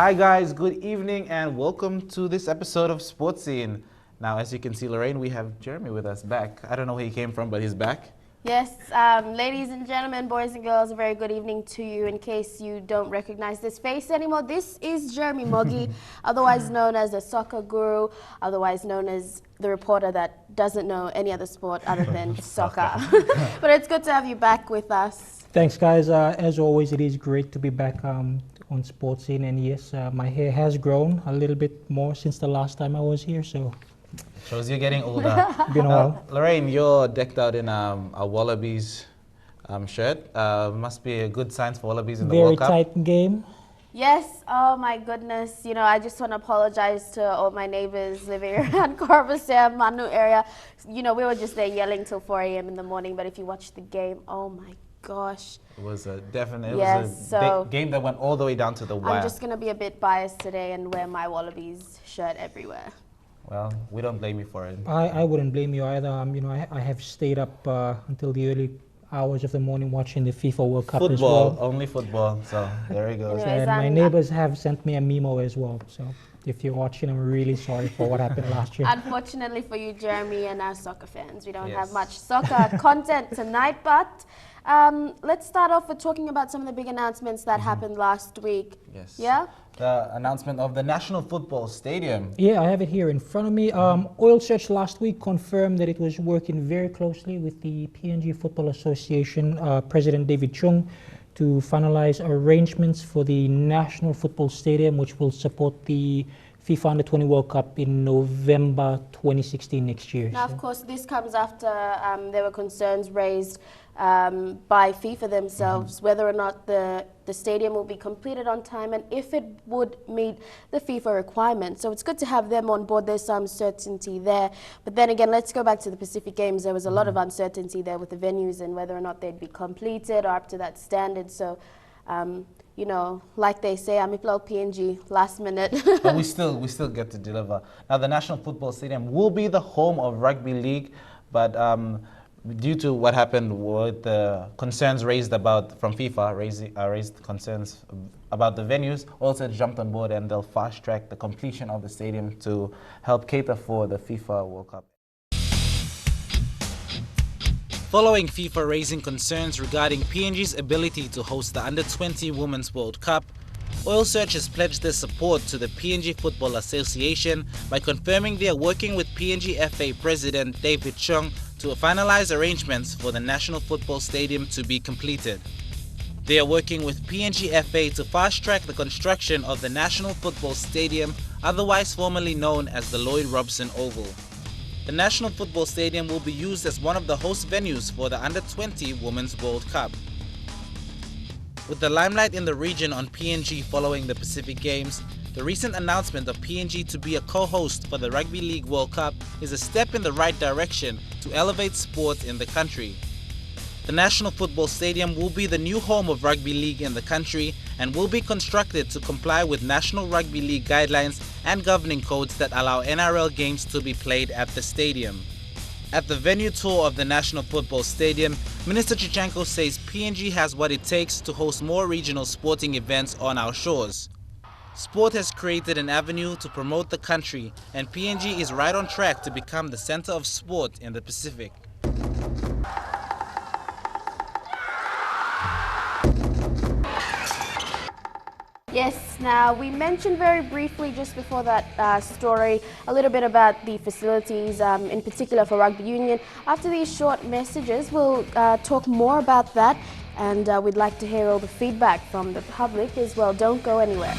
Hi guys, good evening and welcome to this episode of Sports Scene. Now, as you can see, Lorraine, we have Jeremy with us back. I don't know where he came from, but he's back. Yes, ladies and gentlemen, boys and girls, a very good evening to you. In case you don't recognize this face anymore, this is Jeremy Moggy, otherwise known as the soccer guru, otherwise known as the reporter that doesn't know any other sport other than soccer. But it's good to have you back with us. Thanks, guys. As always, it is great to be back on Sports Scene. And yes, my hair has grown a little bit more since the last time I was here, so... Shows you're getting older. Been a while. Lorraine, you're decked out in a Wallabies shirt. Must be a good sign for Wallabies in the World Cup. Very tight game. Yes, oh my goodness. You know, I just want to apologize to all my neighbors living around Corvusam, Manu area. You know, we were just there yelling till 4 a.m. in the morning, but if you watch the game, oh my gosh. It was a definite game that went all the way down to the wire. I'm just going to be a bit biased today and wear my Wallabies shirt everywhere. Well, we don't blame you for it. I wouldn't blame you either. You know, I have stayed up until the early hours of the morning watching the FIFA World Cup as well. Only football, so there he goes. Anyways, and my neighbors have sent me a memo as well, so if you're watching, I'm really sorry for what happened last year. Unfortunately for you, Jeremy, and our soccer fans, we don't have much soccer content tonight, but let's start off with talking about some of the big announcements that happened last week. Yes. Yeah? The announcement of the National Football Stadium. Yeah, I have it here in front of me. Oil Search last week confirmed that it was working very closely with the PNG Football Association, President David Chung, to finalize arrangements for the National Football Stadium, which will support the FIFA Under-20 World Cup in November 2016 next year. Now, of course, this comes after there were concerns raised by FIFA themselves, whether or not the stadium will be completed on time and if it would meet the FIFA requirements. So it's good to have them on board. There's some certainty there. But then again, let's go back to the Pacific Games. There was a lot of uncertainty there with the venues and whether or not they'd be completed or up to that standard. So, you know, like they say, I'm PNG last minute. But we still get to deliver. Now, the National Football Stadium will be the home of rugby league, but due to what happened with the concerns raised from FIFA, raised concerns about the venues, also jumped on board and they'll fast track the completion of the stadium to help cater for the FIFA World Cup. Following FIFA raising concerns regarding PNG's ability to host the Under-20 Women's World Cup, Oil Search has pledged their support to the PNG Football Association by confirming they are working with PNG FA President David Chung to finalize arrangements for the National Football Stadium to be completed. They are working with PNG FA to fast-track the construction of the National Football Stadium, otherwise formerly known as the Lloyd Robson Oval. The National Football Stadium will be used as one of the host venues for the Under-20 Women's World Cup. With the limelight in the region on PNG following the Pacific Games, the recent announcement of PNG to be a co-host for the Rugby League World Cup is a step in the right direction to elevate sport in the country. The National Football Stadium will be the new home of rugby league in the country and will be constructed to comply with National Rugby League guidelines and governing codes that allow NRL games to be played at the stadium. At the venue tour of the National Football Stadium, Minister Tkatchenko says PNG has what it takes to host more regional sporting events on our shores. Sport has created an avenue to promote the country, and PNG is right on track to become the center of sport in the Pacific. Yes, now we mentioned very briefly just before that story a little bit about the facilities, in particular for Rugby Union. After these short messages, we'll talk more about that, and we'd like to hear all the feedback from the public as well. Don't go anywhere.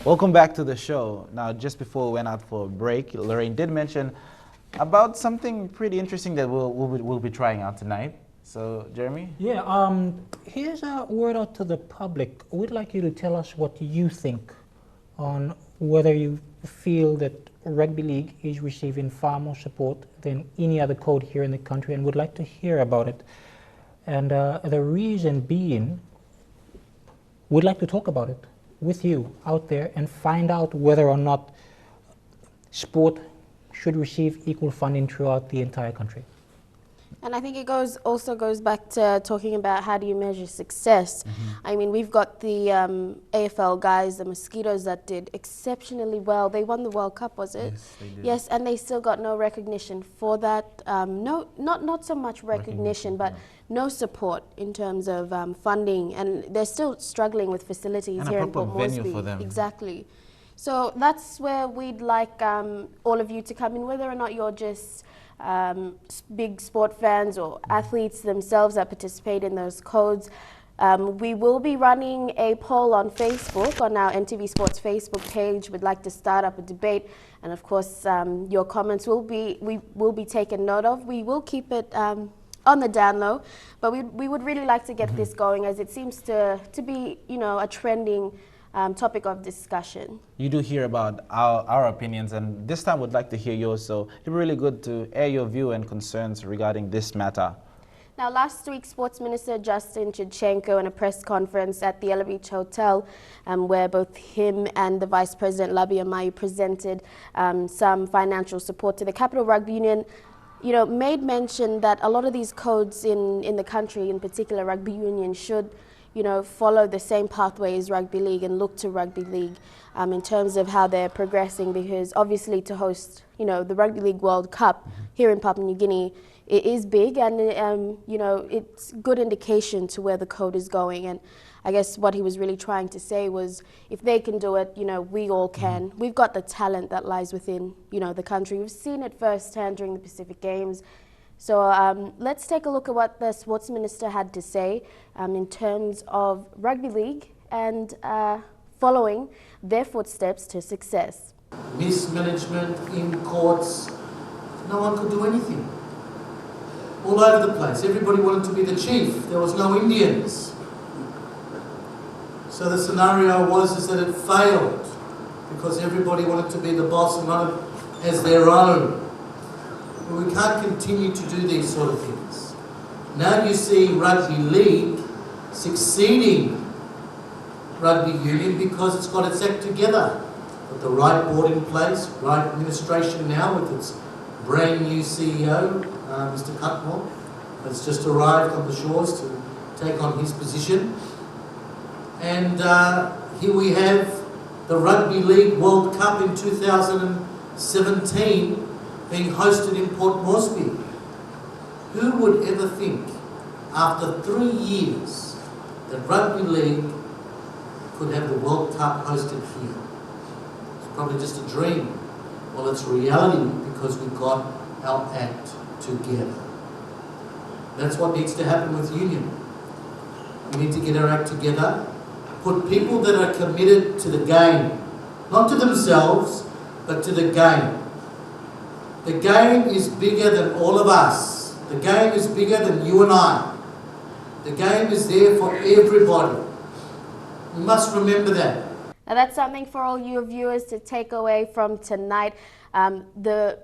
Welcome back to the show. Now, just before we went out for a break, Lorraine did mention about something pretty interesting that we'll be trying out tonight. So, Jeremy? Yeah, here's a word out to the public. We'd like you to tell us what you think on whether you feel that rugby league is receiving far more support than any other code here in the country, and would like to hear about it. And the reason being, we'd like to talk about it with you out there and find out whether or not sport should receive equal funding throughout the entire country. And I think it also goes back to talking about how do you measure success. I mean, we've got the AFL guys, the Mosquitoes, that did exceptionally well. They won the World Cup, was it? Yes, they did. Yes, and they still got no recognition for that. No, not so much recognition, but no support in terms of funding. And they're still struggling with facilities And here a in Port proper venue Moresby. for them. Exactly. So that's where we'd like all of you to come in, whether or not you're just big sport fans or athletes themselves that participate in those codes. We will be running a poll on Facebook, on our EMTV Sports Facebook page. We'd like to start up a debate, and of course your comments will be taken note of. We will keep it on the down low, but we would really like to get this going, as it seems to be, you know, a trending topic of discussion. You do hear about our opinions, and this time we'd like to hear yours, so it'd be really good to air your view and concerns regarding this matter. Now, last week, Sports Minister Justin Tkatchenko, in a press conference at the Ela Beach Hotel, where both him and the Vice President Labi Amaiu presented some financial support to the Capital Rugby Union, you know, made mention that a lot of these codes in the country, in particular Rugby Union, should, you know, follow the same pathway as Rugby League and look to Rugby League in terms of how they're progressing, because obviously to host, you know, the Rugby League World Cup here in Papua New Guinea, it is big, and you know, it's good indication to where the code is going. And I guess what he was really trying to say was, if they can do it, you know, we all can. We've got the talent that lies within, you know, the country. We've seen it firsthand during the Pacific Games. So let's take a look at what the Sports Minister had to say in terms of Rugby League and following their footsteps to success. Mismanagement in courts, no one could do anything. All over the place, everybody wanted to be the chief. There was no Indians. So the scenario was that it failed because everybody wanted to be the boss and run it as their own. We can't continue to do these sort of things. Now you see Rugby League succeeding Rugby Union because it's got its act together. Got the right board in place, right administration now with its brand new CEO, Mr. Cutmore, that's just arrived on the shores to take on his position. And here we have the Rugby League World Cup in 2017 being hosted in Port Moresby. Who would ever think, after 3 years, that Rugby League could have the World Cup hosted here? It's probably just a dream. Well, it's reality because we got our act together. That's what needs to happen with Union. We need to get our act together, put people that are committed to the game, not to themselves, but to the game. The game is bigger than all of us. The game is bigger than you and I. The game is there for everybody. We must remember that. Now that's something for all you viewers to take away from tonight. The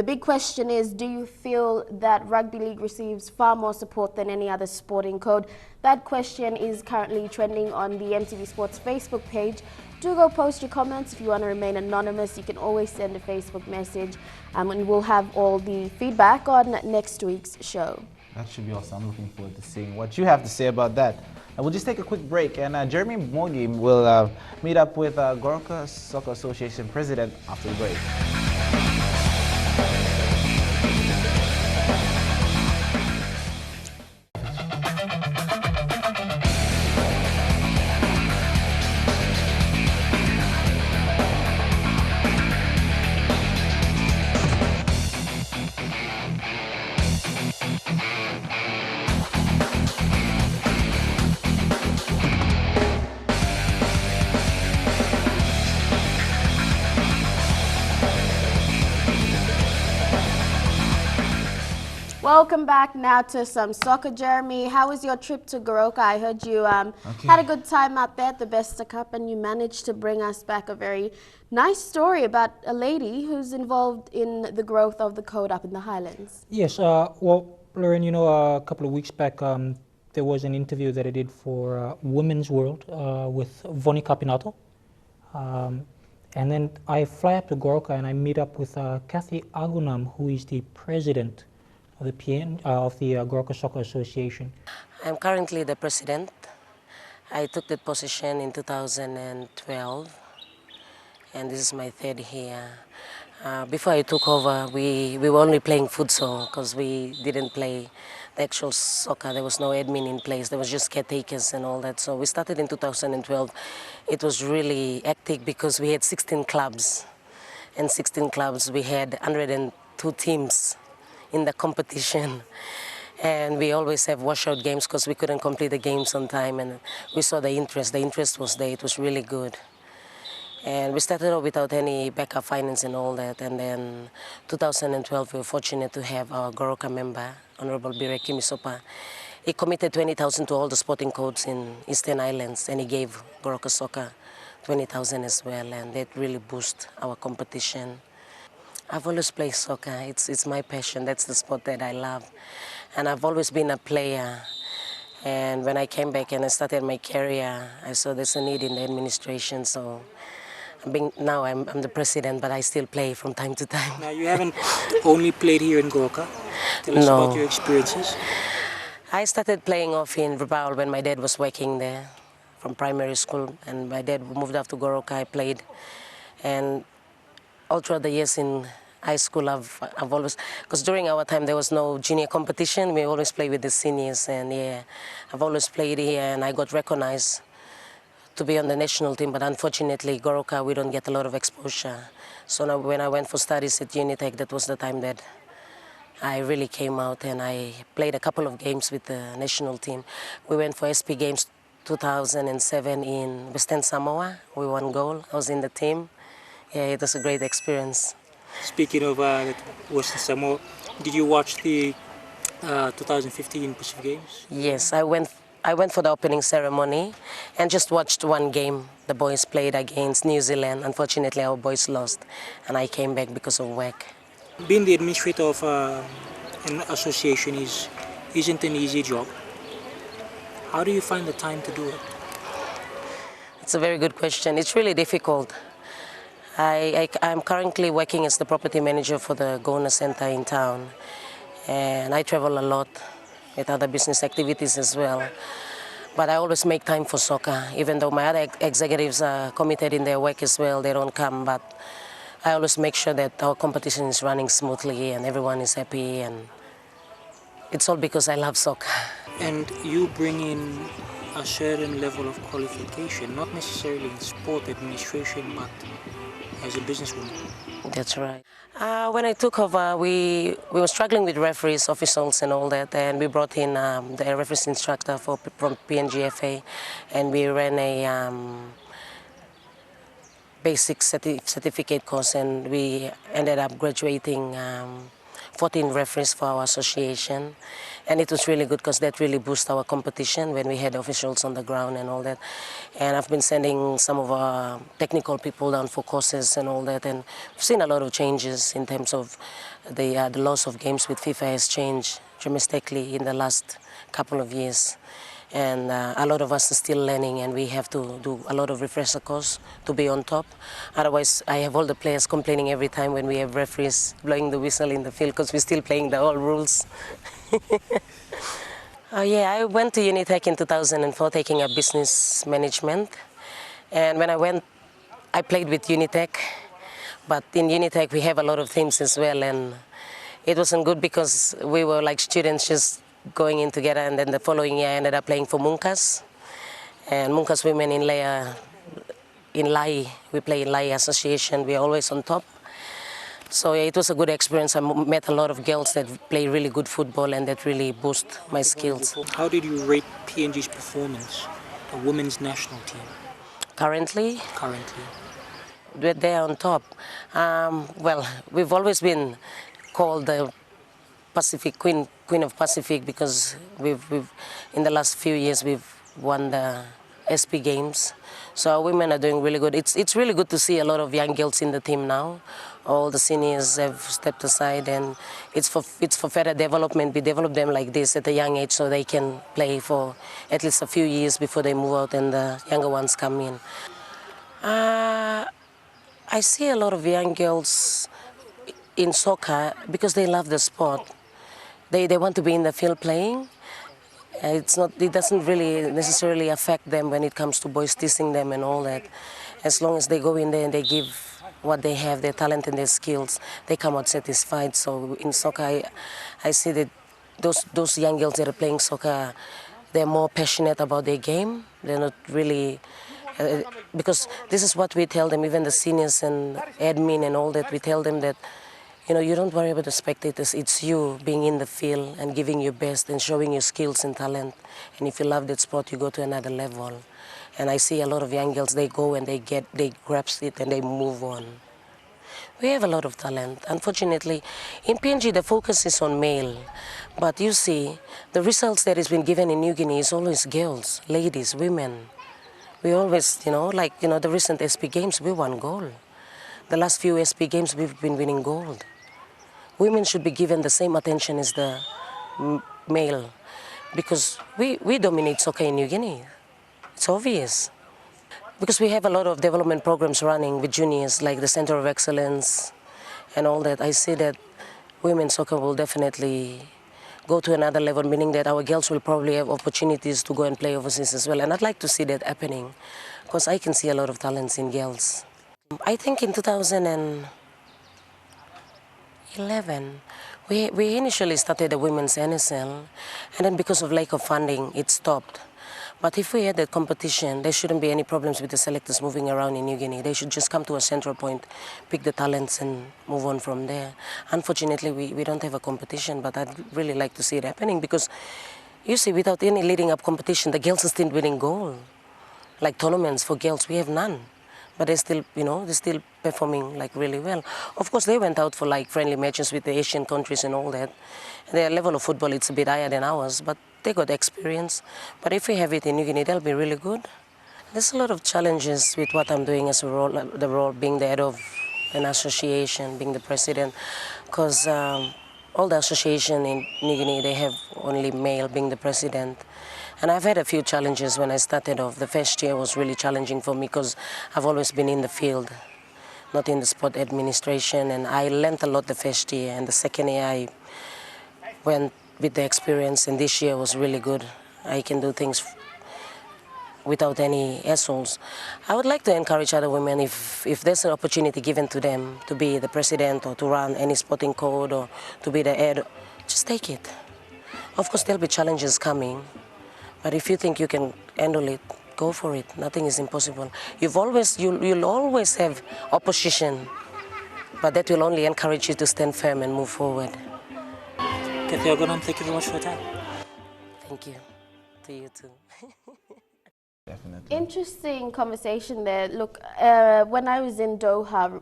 big question is, do you feel that Rugby League receives far more support than any other sporting code? That question is currently trending on the EMTV Sports Facebook page. Do go post your comments. If you want to remain anonymous, you can always send a Facebook message, and we'll have all the feedback on next week's show. That should be awesome. I'm looking forward to seeing what you have to say about that. And we'll just take a quick break, and Jeremy Mogi will meet up with Goroka Soccer Association President after the break. Welcome back now to some soccer, Jeremy. How was your trip to Goroka? I heard you had a good time out there at the Besta Cup, and you managed to bring us back a very nice story about a lady who's involved in the growth of the code up in the Highlands. Yes, well, Lauren, you know, a couple of weeks back, there was an interview that I did for Women's World with Voni Capinato. And then I fly up to Goroka and I meet up with Kathy Agunam, who is the president of the Goroka Soccer Association. I'm currently the president. I took that position in 2012, and this is my third year. Before I took over, we were only playing futsal because we didn't play the actual soccer. There was no admin in place. There was just caretakers and all that. So we started in 2012. It was really hectic because we had 16 clubs. And 16 clubs, we had 102 teams in the competition. And we always have washout games because we couldn't complete the games on time. And we saw the interest. The interest was there. It was really good. And we started off without any backup finance and all that. And then 2012, we were fortunate to have our Goroka member, Honorable Bire Kimisopa. He committed 20,000 to all the sporting codes in Eastern Islands, and he gave Goroka Soccer 20,000 as well, and that really boosted our competition. I've always played soccer. It's my passion. That's the sport that I love. And I've always been a player. And when I came back and I started my career, I saw there's a need in the administration, so now I'm the president, but I still play from time to time. Now, you haven't only played here in Goroka. Tell us about your experiences. I started playing off in Rabaul when my dad was working there from primary school, and my dad moved up to Goroka. I played, and all throughout the years in high school, I've always, because during our time there was no junior competition, we always played with the seniors, and yeah, I've always played here, and I got recognized to be on the national team, but unfortunately, Goroka, we don't get a lot of exposure. So now when I went for studies at Unitec, that was the time that I really came out, and I played a couple of games with the national team. We went for SP Games 2007 in Western Samoa. We won gold. I was in the team. Yeah, it was a great experience. Speaking of Western Samoa, did you watch the 2015 Pacific Games? Yes, I went for the opening ceremony and just watched one game. The boys played against New Zealand. Unfortunately, our boys lost, and I came back because of work. Being the administrator of an association isn't an easy job. How do you find the time to do it? It's a very good question. It's really difficult. I'm currently working as the property manager for the Gona Center in town, and I travel a lot with other business activities as well. But I always make time for soccer, even though my other executives are committed in their work as well, they don't come, but I always make sure that our competition is running smoothly and everyone is happy, and it's all because I love soccer. And you bring in a certain level of qualification, not necessarily in sport administration, but as a businesswoman. That's right. When I took over, we were struggling with referees, officials and all that, and we brought in the referees instructor from PNG FA, and we ran a basic certificate course, and we ended up graduating 14 referees for our association. And it was really good because that really boosted our competition when we had officials on the ground and all that. And I've been sending some of our technical people down for courses and all that, and we've seen a lot of changes in terms of the loss of games with FIFA has changed dramatically in the last couple of years. And a lot of us are still learning, and we have to do a lot of refresher course to be on top. Otherwise, I have all the players complaining every time when we have referees blowing the whistle in the field because we're still playing the old rules. Yeah, I went to Unitec in 2004 taking up business management. And when I went, I played with Unitec. But in Unitec, we have a lot of teams as well. And it wasn't good because we were like students just going in together, and then the following year I ended up playing for Munkas. And Munkas women in Lai, we play in Lai Association, we're always on top. So yeah, it was a good experience. I met a lot of girls that play really good football, and that really boost my skills. How did you rate PNG's performance, the women's national team? Currently? Currently. They're on top. Well, we've always been called the Pacific Queen Queen of Pacific because we've in the last few years we've won the SP Games. So our women are doing really good. It's really good to see a lot of young girls in the team now. All the seniors have stepped aside, and it's for further development. We develop them like this at a young age so they can play for at least a few years before they move out and the younger ones come in. I see a lot of young girls in soccer because they love the sport. They want to be in the field playing. It doesn't really necessarily affect them when it comes to boys teasing them and all that. As long as they go in there and they give what they have, their talent and their skills, they come out satisfied. So in soccer, I see that those young girls that are playing soccer, they're more passionate about their game. They're not really, because this is what we tell them, even the seniors and admin and all that, we tell them that, you know, you don't worry about the spectators. It's you being in the field and giving your best and showing your skills and talent. And if you love that sport, you go to another level. And I see a lot of young girls, they go and they grasp it and they move on. We have a lot of talent. Unfortunately, in PNG, the focus is on male. But you see, the results that has been given in New Guinea is always girls, ladies, women. We always, the recent SP Games, we won gold. The last few SP Games, we've been winning gold. Women should be given the same attention as the male, because we dominate soccer in New Guinea. It's obvious. Because we have a lot of development programs running with juniors, like the Center of Excellence and all that. I see that women's soccer will definitely go to another level, meaning that our girls will probably have opportunities to go and play overseas as well. And I'd like to see that happening, because I can see a lot of talents in girls. I think in 2011, we initially started the women's NSL, and then because of lack of funding, it stopped. But if we had that competition, there shouldn't be any problems with the selectors moving around in New Guinea. They should just come to a central point, pick the talents, and move on from there. Unfortunately, we don't have a competition, but I'd really like to see it happening, because you see, without any leading up competition, the girls are still winning gold. Like tournaments for girls, we have none. But they're still, they're still performing like really well. Of course, they went out for like friendly matches with the Asian countries and all that. Their level of football, it's a bit higher than ours, but they got experience. But if we have it in New Guinea, they'll be really good. There's a lot of challenges with what I'm doing as a role, the role being the head of an association, being the president, because all the association in New Guinea, they have only male being the president. And I've had a few challenges when I started off. The first year was really challenging for me because I've always been in the field, not in the sport administration, and I learned a lot the first year. And the second year I went with the experience, and this year was really good. I can do things without any hassles. I would like to encourage other women, if there's an opportunity given to them to be the president or to run any sporting code or to be the head, just take it. Of course, there'll be challenges coming. But if you think you can handle it, go for it. Nothing is impossible. You'll always have opposition, but that will only encourage you to stand firm and move forward. Kathy Ogonam, thank you very much for your time. Thank you. To you too. Definitely. Interesting conversation there. Look, when I was in Doha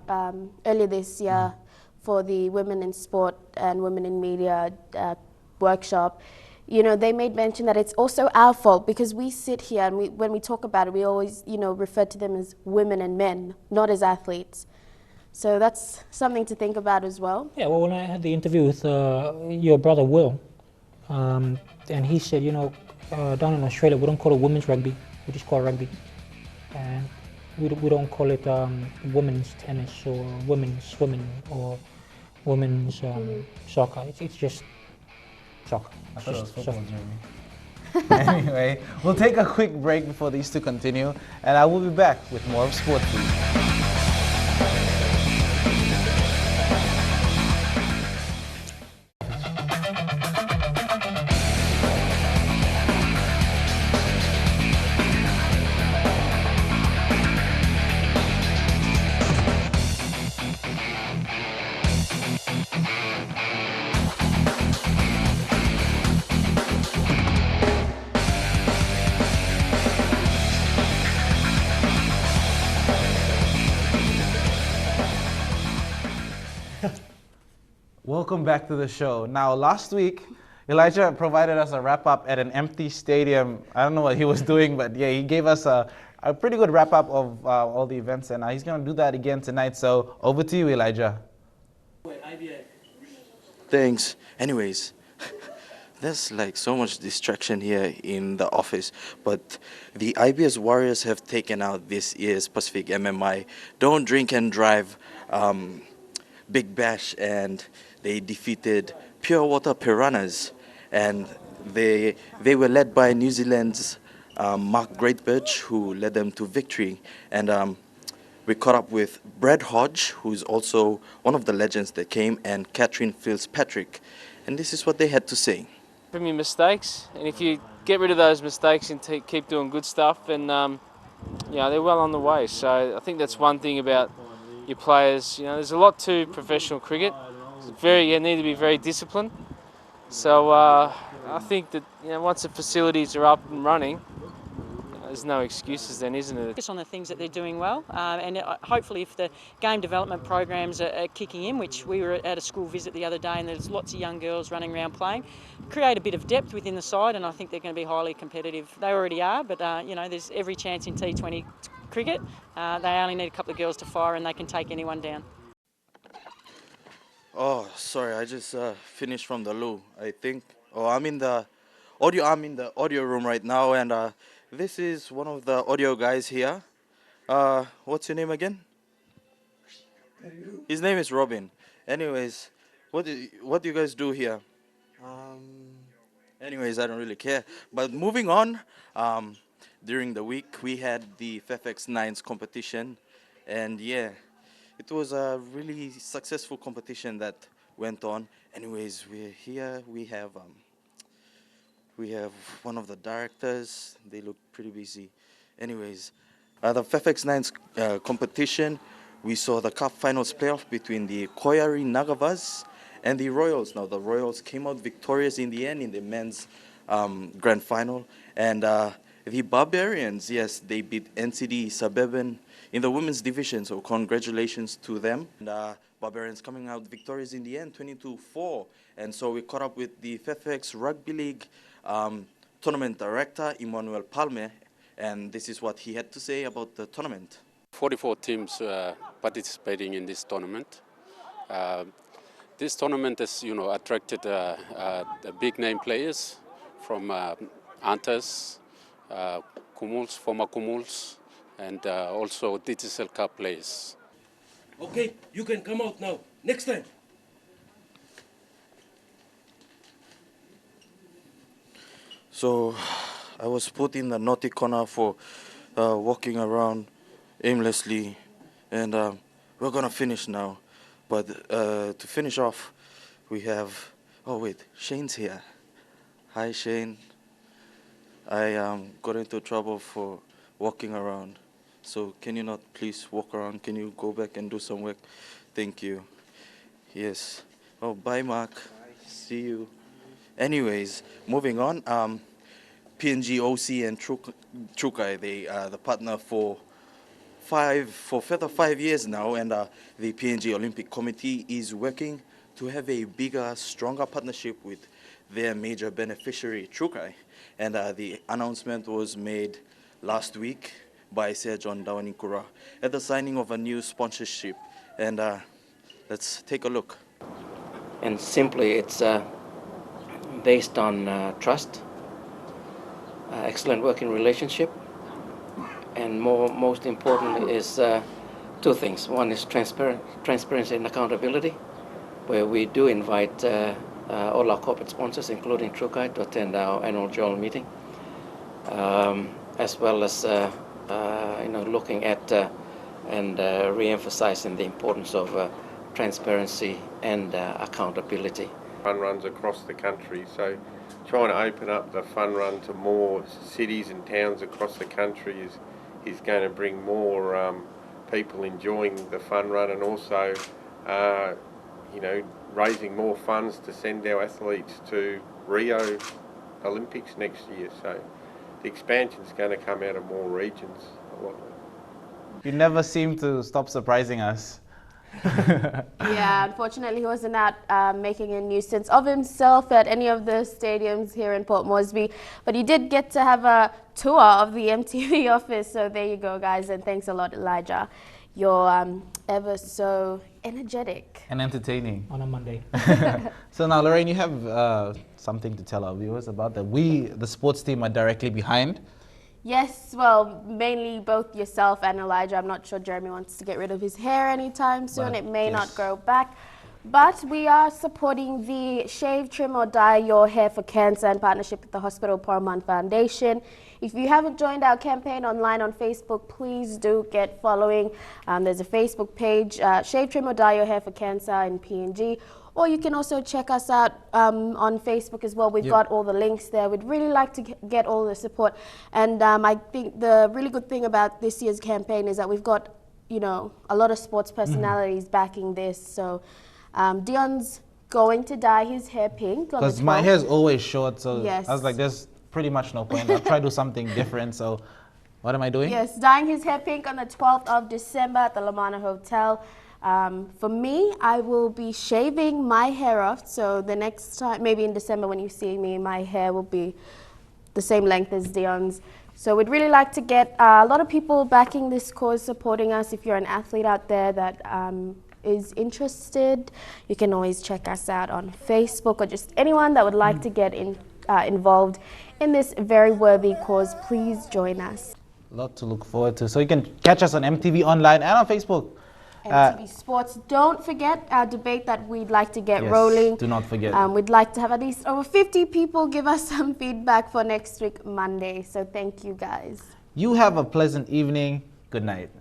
earlier this year for the Women in Sport and Women in Media workshop, they made mention that it's also our fault, because we sit here and when we talk about it, we always, refer to them as women and men, not as athletes. So that's something to think about as well. Yeah, well, when I had the interview with your brother Will, and he said, down in Australia, we don't call it women's rugby, we just call it rugby. And we don't call it women's tennis or women's swimming or women's soccer. It's just soccer. I thought it was football, Jeremy. Anyway, we'll take a quick break before these two continue, and I will be back with more of Sport for you. Welcome back to the show. Now, last week, Elijah provided us a wrap-up at an empty stadium. I don't know what he was doing, but yeah, he gave us a pretty good wrap-up of all the events, and he's going to do that again tonight. So over to you, Elijah. Thanks. Anyways, there's like so much distraction here in the office, but the IBS Warriors have taken out this year's Pacific MMI Don't Drink and Drive Big Bash, and they defeated Pure Water Piranhas, and they were led by New Zealand's Mark Greatbirch, who led them to victory. And we caught up with Brad Hodge, who's also one of the legends that came, and Catherine Fitzpatrick, and this is what they had to say. From your mistakes, and if you get rid of those mistakes and keep doing good stuff, and they're well on the way. So I think that's one thing about your players. There's a lot to professional cricket. You need to be very disciplined. So I think that once the facilities are up and running, there's no excuses then, isn't it? Focus on the things that they're doing well, and hopefully if the game development programs are kicking in, which we were at a school visit the other day and there's lots of young girls running around playing, create a bit of depth within the side, and I think they're going to be highly competitive. They already are, but there's every chance in T20 cricket. They only need a couple of girls to fire and they can take anyone down. Oh, sorry, I just finished from the loo, I think. I'm in the audio room right now, and this is one of the audio guys here. What's your name again? His name is Robin. Anyways, what do you guys do here? Anyways, I don't really care. But moving on, during the week we had the FFX Nines competition, and yeah, it was a really successful competition that went on. Anyways, we're here. We have one of the directors. They look pretty busy. Anyways, the FFX Nines competition, we saw the cup finals playoff between the Koyari Nagavas and the Royals. Now the Royals came out victorious in the end in the men's grand final, and the Barbarians, yes, they beat NCD Suburban in the women's division, so congratulations to them. And Barbarians coming out victorious in the end, 22-4. And so we caught up with the FFX Rugby League tournament director, Emmanuel Palme, and this is what he had to say about the tournament. 44 teams participating in this tournament. This tournament has, attracted the big name players from Antas, Kumuls, former Kumuls, and also Digital Cup players. Okay, you can come out now. Next time. So I was put in the naughty corner for walking around aimlessly, and we're gonna finish now. But to finish off, we have, oh wait, Shane's here. Hi Shane. I got into trouble for walking around. So can you not please walk around? Can you go back and do some work? Thank you. Yes. Oh, bye Mark. Bye. See you. Anyways, moving on. PNG OC and Trukai, they are the partner for further 5 years now, and the PNG Olympic Committee is working to have a bigger, stronger partnership with their major beneficiary, Trukai. And the announcement was made last week by Sir John Dawanikura at the signing of a new sponsorship. And let's take a look. And simply, it's based on trust, excellent working relationship, and most importantly is two things. One is transparency and accountability, where we do invite all our corporate sponsors, including Trukai, to attend our annual general meeting, as well as looking at and re-emphasizing the importance of transparency and accountability. Fun runs across the country, so trying to open up the fun run to more cities and towns across the country is going to bring more people enjoying the fun run, and also raising more funds to send our athletes to Rio Olympics next year. So the expansion is going to come out of more regions. You never seem to stop surprising us. Yeah, unfortunately he wasn't out making a nuisance of himself at any of the stadiums here in Port Moresby, but he did get to have a tour of the EMTV office, so there you go guys, and thanks a lot Elijah. You're ever so energetic. And entertaining. On a Monday. So now Lorraine, you have something to tell our viewers about that we, the sports team, are directly behind. Yes, well, mainly both yourself and Elijah. I'm not sure Jeremy wants to get rid of his hair anytime soon. But it may yes. not grow back. But we are supporting the Shave, Trim or Dye Your Hair for Cancer in partnership with the Hospital Paramount Foundation. If you haven't joined our campaign online on Facebook, please do get following. There's a Facebook page, Shave, Trim or Dye Your Hair for Cancer in PNG. Or you can also check us out on Facebook as well. We've got all the links there. We'd really like to get all the support. And I think the really good thing about this year's campaign is that we've got, you know, a lot of sports personalities backing this. So Dion's going to dye his hair pink. Because my hair is always short, so yes. I was like, there's pretty much no point. I'll try to do something different. So what am I doing? Yes, dyeing his hair pink on the 12th of December at the Labi Hotel. For me, I will be shaving my hair off, so the next time, maybe in December when you see me, my hair will be the same length as Dion's. So we'd really like to get a lot of people backing this cause, supporting us. If you're an athlete out there that is interested, you can always check us out on Facebook, or just anyone that would like to get involved in this very worthy cause, please join us. A lot to look forward to. So you can catch us on MTV Online and on Facebook. MTV Sports. Don't forget our debate that we'd like to get Yes, rolling. do not forget. We'd like to have at least over 50 people give us some feedback for next week, Monday. So thank you guys. You have a pleasant evening. Good night.